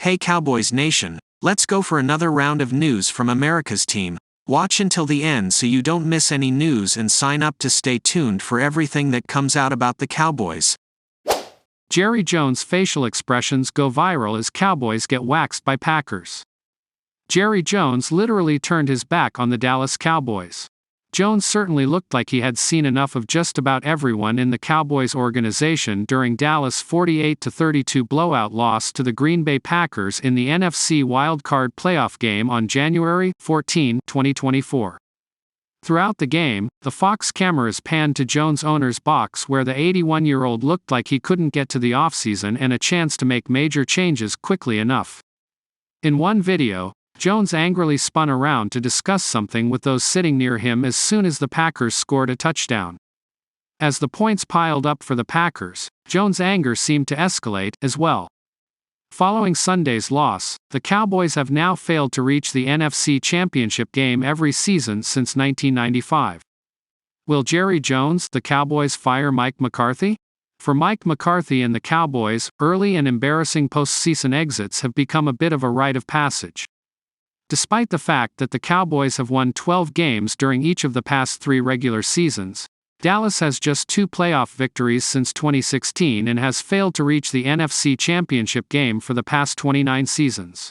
Hey Cowboys Nation, let's go for another round of news from America's team. Watch until the end so you don't miss any news and sign up to stay tuned for everything that comes out about the Cowboys. Jerry Jones' facial expressions go viral as Cowboys get waxed by Packers. Jerry Jones literally turned his back on the Dallas Cowboys. Jones certainly looked like he had seen enough of just about everyone in the Cowboys organization during Dallas' 48-32 blowout loss to the Green Bay Packers in the NFC wildcard playoff game on January 14, 2024. Throughout the game, the Fox cameras panned to Jones' owner's box where the 81-year-old looked like he couldn't get to the offseason and a chance to make major changes quickly enough. In one video, Jones angrily spun around to discuss something with those sitting near him as soon as the Packers scored a touchdown. As the points piled up for the Packers, Jones' anger seemed to escalate as well. Following Sunday's loss, the Cowboys have now failed to reach the NFC Championship game every season since 1995. Will Jerry Jones, the Cowboys, fire Mike McCarthy? For Mike McCarthy and the Cowboys, early and embarrassing postseason exits have become a bit of a rite of passage. Despite the fact that the Cowboys have won 12 games during each of the past 3 regular seasons, Dallas has just 2 playoff victories since 2016 and has failed to reach the NFC Championship game for the past 29 seasons.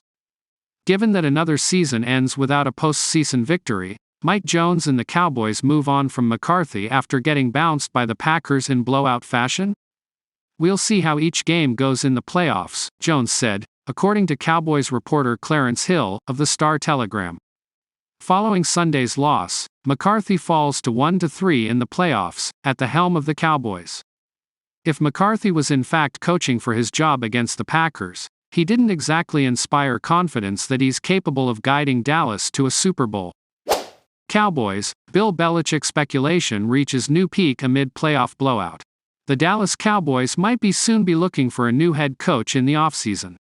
Given that another season ends without a postseason victory, might Jones and the Cowboys move on from McCarthy after getting bounced by the Packers in blowout fashion? We'll see how each game goes in the playoffs, Jones said, according to Cowboys reporter Clarence Hill of the Star-Telegram. Following Sunday's loss, McCarthy falls to 1-3 in the playoffs, at the helm of the Cowboys. If McCarthy was in fact coaching for his job against the Packers, he didn't exactly inspire confidence that he's capable of guiding Dallas to a Super Bowl. Cowboys, Bil Belichick speculation reaches new peak amid playoff blowout. The Dallas Cowboys might soon be looking for a new head coach in the offseason.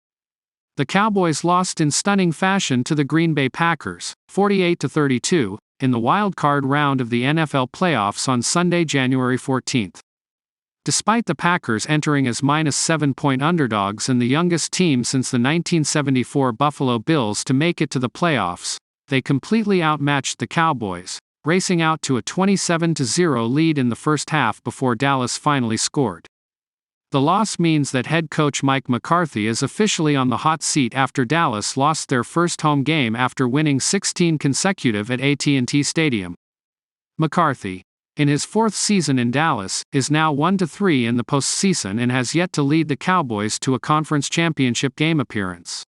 The Cowboys lost in stunning fashion to the Green Bay Packers, 48-32, in the wild-card round of the NFL playoffs on Sunday, January 14. Despite the Packers entering as -7-point underdogs and the youngest team since the 1974 Buffalo Bills to make it to the playoffs, they completely outmatched the Cowboys, racing out to a 27-0 lead in the first half before Dallas finally scored. The loss means that head coach Mike McCarthy is officially on the hot seat after Dallas lost their first home game after winning 16 consecutive at AT&T Stadium. McCarthy, in his 4th season in Dallas, is now 1-3 in the postseason and has yet to lead the Cowboys to a conference championship game appearance.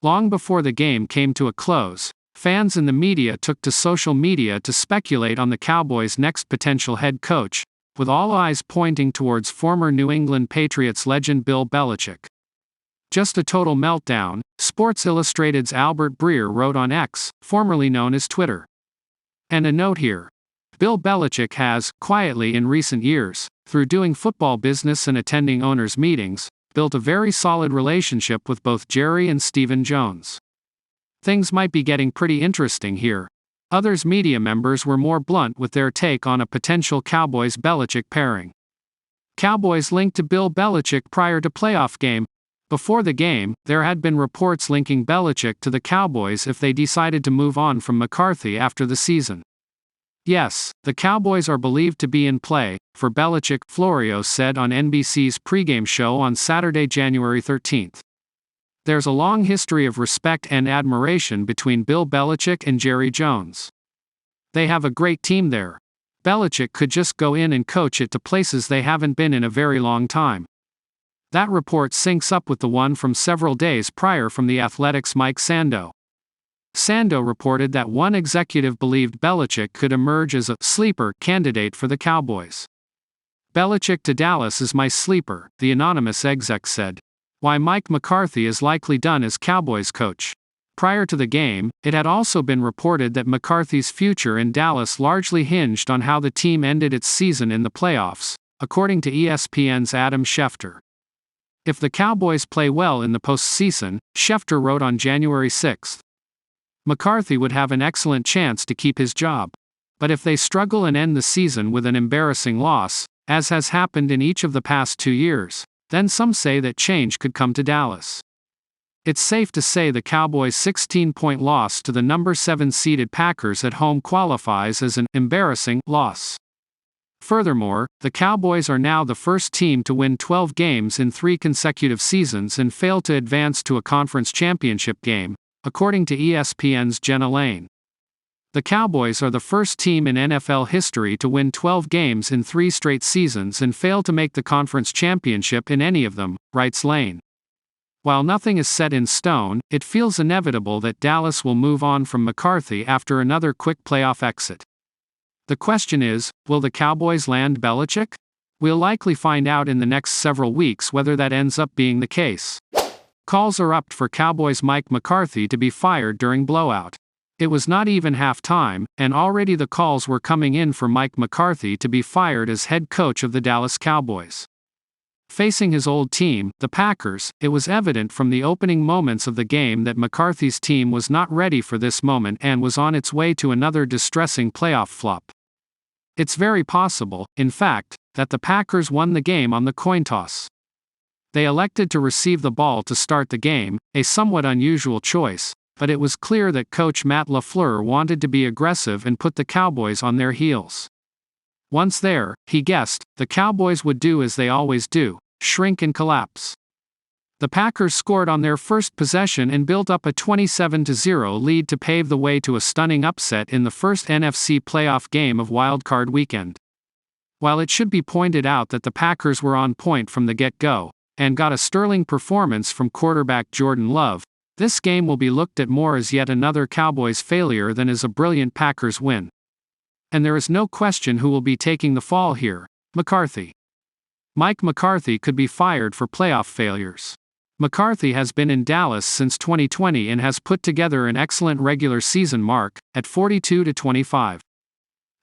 Long before the game came to a close, fans and the media took to social media to speculate on the Cowboys' next potential head coach, with all eyes pointing towards former New England Patriots legend Bil Belichick. Just a total meltdown, Sports Illustrated's Albert Breer wrote on X, formerly known as Twitter. And a note here. Bil Belichick has, quietly in recent years, through doing football business and attending owners' meetings, built a very solid relationship with both Jerry and Stephen Jones. Things might be getting pretty interesting here. Others media members were more blunt with their take on a potential Cowboys-Belichick pairing. Cowboys linked to Bil Belichick prior to playoff game. Before the game, there had been reports linking Belichick to the Cowboys if they decided to move on from McCarthy after the season. Yes, the Cowboys are believed to be in play, for Belichick, Florio said on NBC's pregame show on Saturday, January 13. There's a long history of respect and admiration between Bil Belichick and Jerry Jones. They have a great team there. Belichick could just go in and coach it to places they haven't been in a very long time. That report syncs up with the one from several days prior from The Athletic's Mike Sando. Sando reported that one executive believed Belichick could emerge as a sleeper candidate for the Cowboys. Belichick to Dallas is my sleeper, the anonymous exec said. Why Mike McCarthy is likely done as Cowboys coach. Prior to the game, it had also been reported that McCarthy's future in Dallas largely hinged on how the team ended its season in the playoffs, according to ESPN's Adam Schefter. If the Cowboys play well in the postseason, Schefter wrote on January 6, McCarthy would have an excellent chance to keep his job. But if they struggle and end the season with an embarrassing loss, as has happened in each of the past 2 years, then some say that change could come to Dallas. It's safe to say the Cowboys' 16-point loss to the number 7 seeded Packers at home qualifies as an embarrassing loss. Furthermore, the Cowboys are now the first team to win 12 games in 3 consecutive seasons and fail to advance to a conference championship game, according to ESPN's Jenna Lane. The Cowboys are the first team in NFL history to win 12 games in 3 straight seasons and fail to make the conference championship in any of them, writes Lane. While nothing is set in stone, it feels inevitable that Dallas will move on from McCarthy after another quick playoff exit. The question is, will the Cowboys land Belichick? We'll likely find out in the next several weeks whether that ends up being the case. Calls are up for Cowboys Mike McCarthy to be fired during blowout. It was not even half-time, and already the calls were coming in for Mike McCarthy to be fired as head coach of the Dallas Cowboys. Facing his old team, the Packers, it was evident from the opening moments of the game that McCarthy's team was not ready for this moment and was on its way to another distressing playoff flop. It's very possible, in fact, that the Packers won the game on the coin toss. They elected to receive the ball to start the game, a somewhat unusual choice, but it was clear that coach Matt LaFleur wanted to be aggressive and put the Cowboys on their heels. Once there, he guessed, the Cowboys would do as they always do, shrink and collapse. The Packers scored on their first possession and built up a 27-0 lead to pave the way to a stunning upset in the first NFC playoff game of Wild Card Weekend. While it should be pointed out that the Packers were on point from the get-go, and got a sterling performance from quarterback Jordan Love, this game will be looked at more as yet another Cowboys failure than as a brilliant Packers win. And there is no question who will be taking the fall here: McCarthy. Mike McCarthy could be fired for playoff failures. McCarthy has been in Dallas since 2020 and has put together an excellent regular season mark, at 42-25.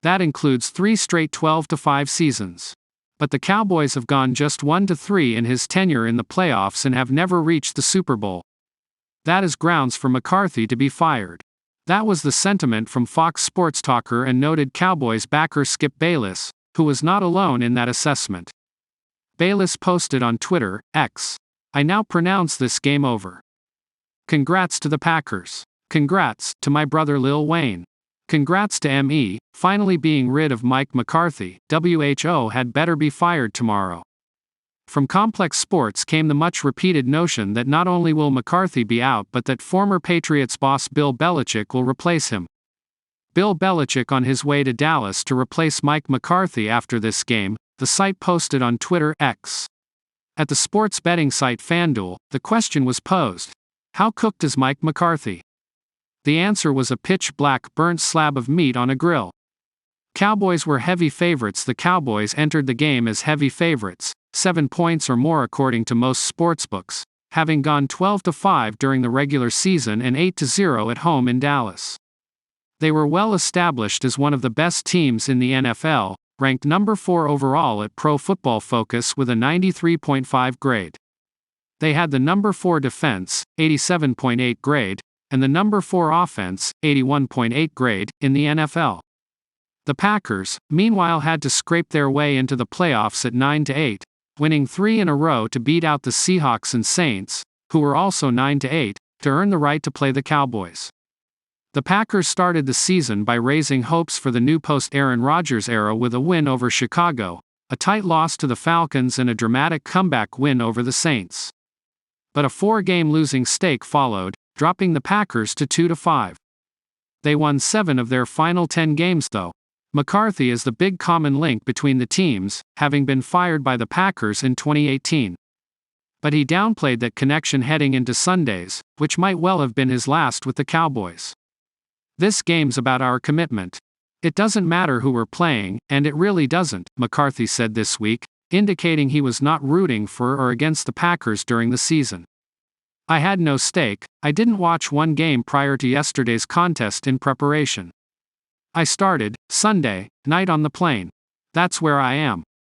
That includes 3 straight 12-5 seasons. But the Cowboys have gone just 1-3 in his tenure in the playoffs and have never reached the Super Bowl. That is grounds for McCarthy to be fired. That was the sentiment from Fox Sports talker and noted Cowboys backer Skip Bayless, who was not alone in that assessment. Bayless posted on Twitter, X, "I now pronounce this game over. Congrats to the Packers. Congrats to my brother Lil Wayne. Congrats to ME, finally being rid of Mike McCarthy. WHO had better be fired tomorrow." From Complex Sports came the much-repeated notion that not only will McCarthy be out but that former Patriots boss Bill Belichick will replace him. Bill Belichick on his way to Dallas to replace Mike McCarthy after this game, the site posted on Twitter, X. At the sports betting site FanDuel, the question was posed: how cooked is Mike McCarthy? The answer was a pitch-black burnt slab of meat on a grill. Cowboys were heavy favorites. The Cowboys entered the game as heavy favorites, 7 points or more according to most sportsbooks, having gone 12-5 during the regular season and 8-0 at home in Dallas. They were well established as one of the best teams in the NFL, ranked number 4 overall at Pro Football Focus with a 93.5 grade. They had the number 4 defense, 87.8 grade, and the number 4 offense, 81.8 grade, in the NFL. The Packers, meanwhile, had to scrape their way into the playoffs at 9-8, winning 3 in a row to beat out the Seahawks and Saints, who were also 9-8, to earn the right to play the Cowboys. The Packers started the season by raising hopes for the new post-Aaron Rodgers era with a win over Chicago, a tight loss to the Falcons and a dramatic comeback win over the Saints. But a 4-game losing streak followed, dropping the Packers to 2-5. They won 7 of their final 10 games though. McCarthy is the big common link between the teams, having been fired by the Packers in 2018. But he downplayed that connection heading into Sundays, which might well have been his last with the Cowboys. "This game's about our commitment. It doesn't matter who we're playing, and it really doesn't," McCarthy said this week, indicating he was not rooting for or against the Packers during the season. "I had no stake. I didn't watch one game prior to yesterday's contest in preparation. I started Sunday night on the plane. That's where I am.